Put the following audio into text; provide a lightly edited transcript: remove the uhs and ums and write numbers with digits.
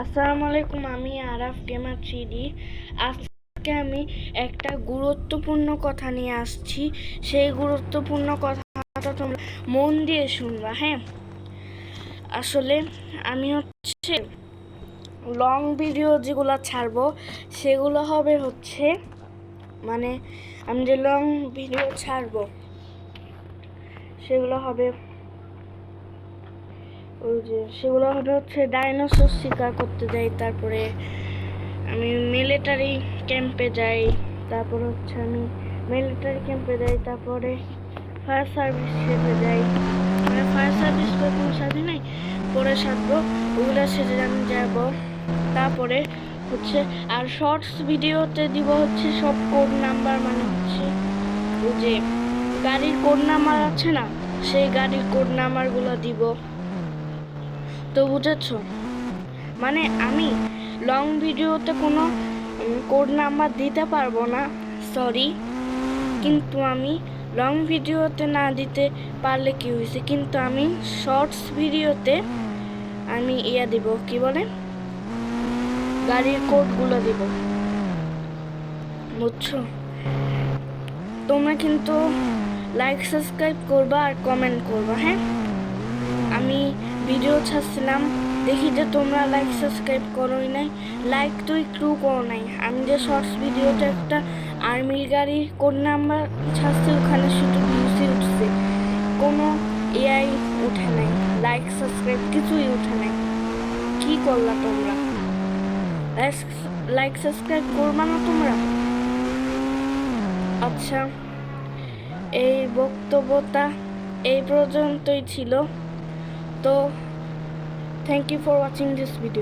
আসসালামু আলাইকুম, আমি আরাফ গেমার থ্রিডি। আজকে আমি একটা গুরুত্বপূর্ণ কথা নিয়ে আসছি। সেই গুরুত্বপূর্ণ কথাটা তোমরা মন দিয়ে শুনবা। হ্যাঁ, আসলে আমি হচ্ছে লং ভিডিও যেগুলো ছাড়বো সেগুলো হবে হচ্ছে মানে আমি যে লং ভিডিও ছাড়বো সেগুলো হবে হচ্ছে ডাইনোসর শিকার করতে যাই, তারপরে আমি মিলিটারি ক্যাম্পে যাই, তারপর হচ্ছে আমি মিলিটারি ক্যাম্পে যাই, তারপরে ফায়ার সার্ভিস সেজে যাই। ফায়ার সার্ভিস তো কোনো সাথে নাই, পরে সাজবো, ওগুলো সেজে আমি যাব। তারপরে হচ্ছে আর শর্টস ভিডিওতে দিব হচ্ছে সব কোড নাম্বার, মানে হচ্ছে ওই যে গাড়ির কোড নাম্বার আছে না, সেই গাড়ির কোড নাম্বারগুলো দিব। তো বুঝেছো, মানে আমি লং ভিডিওতে কোনো কোড নাম্বার দিতে পারবো না, সরি। কিন্তু আমি লং ভিডিওতে না দিতে পারলে কি হয়েছে, কিন্তু আমি শর্টস ভিডিওতে আমি দিব, কি বলে, গাড়ির কোডগুলো দিব, বুঝছো? তোমরা কিন্তু লাইক সাবস্ক্রাইব করবা আর কমেন্ট করবা। হ্যাঁ, আমি ভিডিও ছাড়ছিলাম, দেখি যে তোমরা লাইক সাবস্ক্রাইব করোই নাই, লাইক তো একটু করো নাই। আমি যে শর্টস ভিডিওতে একটা আর্মির গাড়ির কোড নাম্বার ছাড়ছি, ওখানে শুধু ভিউসই উঠছে, কোনো এআই উঠে নাই, লাইক সাবস্ক্রাইব কিছুই উঠে নাই। কি করলা তোমরা? লাইক সাবস্ক্রাইব করবা না তোমরা? আচ্ছা, এই বক্তব্যটা এই পর্যন্তই ছিল। তো thank you for watching this video.